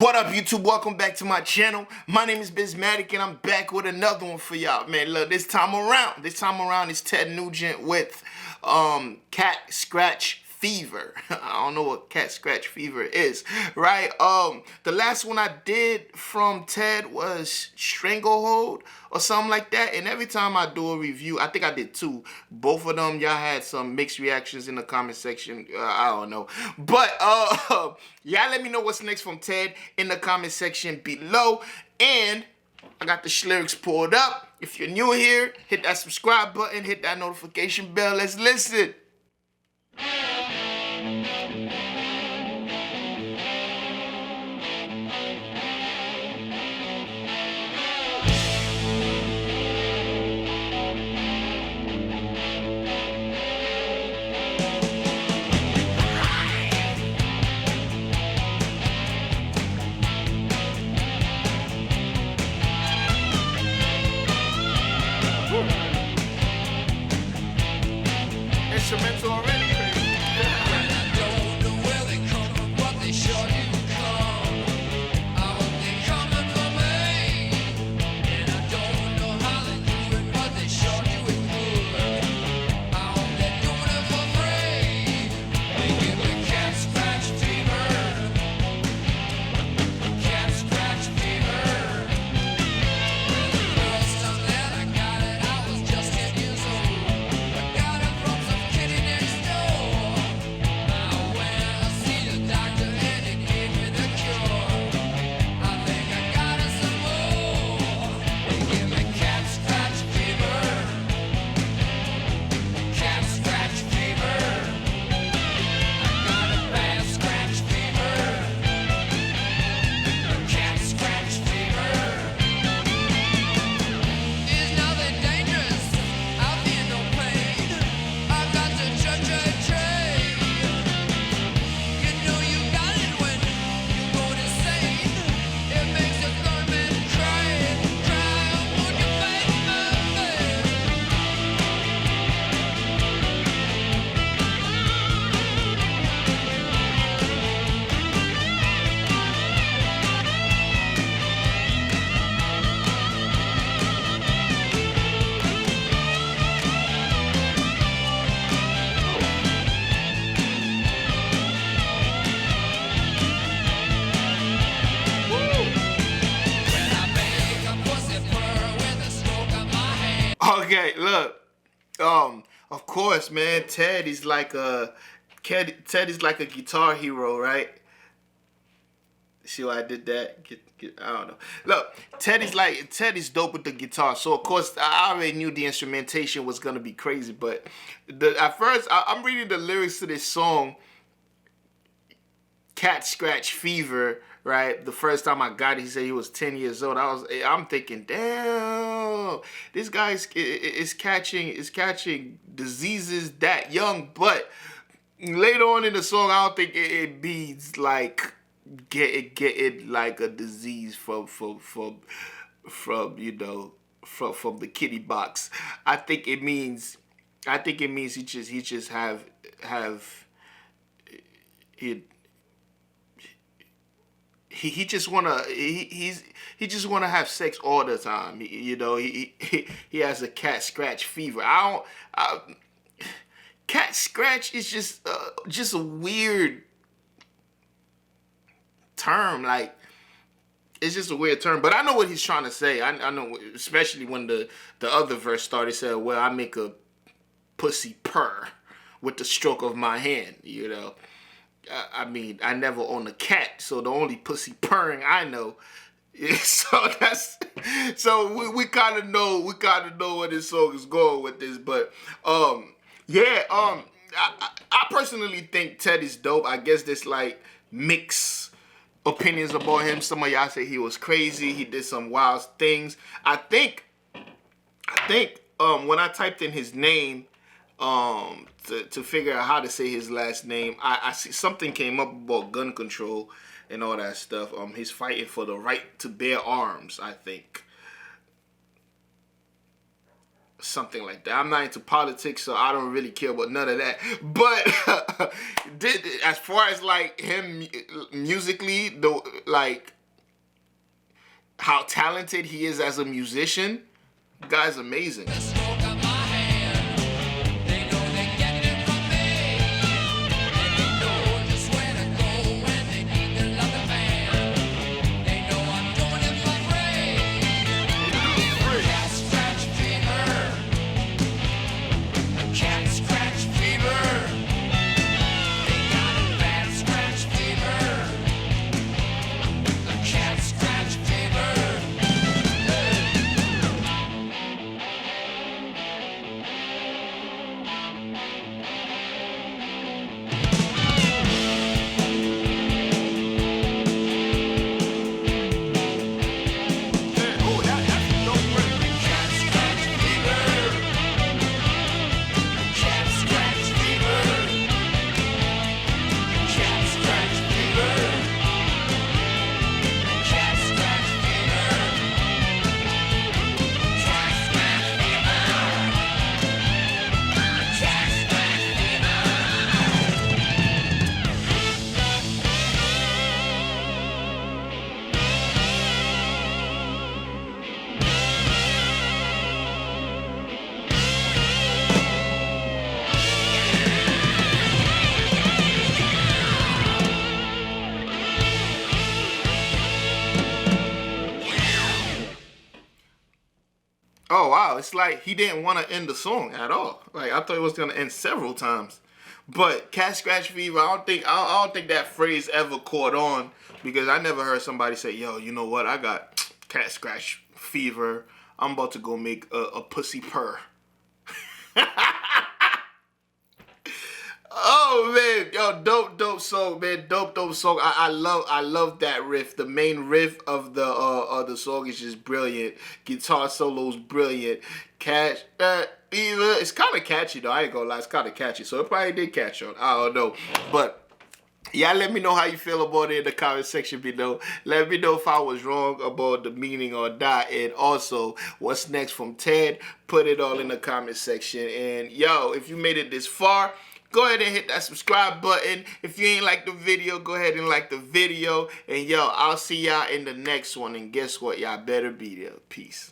What up, YouTube? Welcome back to my channel. My name is BizMatik, and I'm back with another one for y'all. Man, look, this time around is Ted Nugent with Cat Scratch Fever. I don't know what Cat Scratch Fever is, right? The last one I did from Ted was Stranglehold or something like that. And every time I do a review, I think I did two. Both of them, y'all had some mixed reactions in the comment section. I don't know. But y'all let me know what's next from Ted in the comment section below. And I got the lyrics pulled up. If you're new here, hit that subscribe button, hit that notification bell. Let's listen. Instrumental already. Okay, look. Of course, man. Ted is like a guitar hero, right? See why I did that? I don't know. Look, Ted is dope with the guitar. So of course I already knew the instrumentation was gonna be crazy. But at first I'm reading the lyrics to this song, Cat Scratch Fever. Right, the first time I got it, he said he was 10 years old. I'm thinking, damn, this guy is catching diseases that young. But later on in the song, I don't think it means like get it like a disease from you know from the kitty box. I think it means he just have it. He just wanna he just wanna have sex all the time. He has a cat scratch fever. Cat scratch is just a weird term. Like, it's just a weird term. But I know what he's trying to say. I know, especially when the other verse started. Said, "Well, I make a pussy purr with the stroke of my hand." I mean, I never own a cat, so the only pussy purring I know. So we kind of know where this song is going with this. But yeah, I personally think Ted is dope. I guess there's like mixed opinions about him. Some of y'all say he was crazy. He did some wild things. I think when I typed in his name, to figure out how to say his last name, I see something came up about gun control and all that stuff. He's fighting for the right to bear arms, I think. Something like that. I'm not into politics, so I don't really care about none of that. But as far as like him musically, how talented he is as a musician. The guy's amazing. Oh wow, it's like he didn't want to end the song at all. Like I thought it was gonna end several times. But cat scratch fever, I don't think that phrase ever caught on because I never heard somebody say, "Yo, you know what? I got cat scratch fever. I'm about to go make a pussy purr." Oh man, yo, dope song, man, dope song. I love that riff. The main riff of the song is just brilliant. Guitar solo's brilliant. Catch that fever. It's kind of catchy though. I ain't gonna lie, it's kind of catchy. So it probably did catch on. I don't know, but. Yeah, let me know how you feel about it in the comment section below. Let me know if I was wrong about the meaning or not. And also, what's next from Ted? Put it all in the comment section. And yo, if you made it this far, go ahead and hit that subscribe button. If you ain't like the video, go ahead and like the video. And yo, I'll see y'all in the next one. And guess what? Y'all better be there. Peace.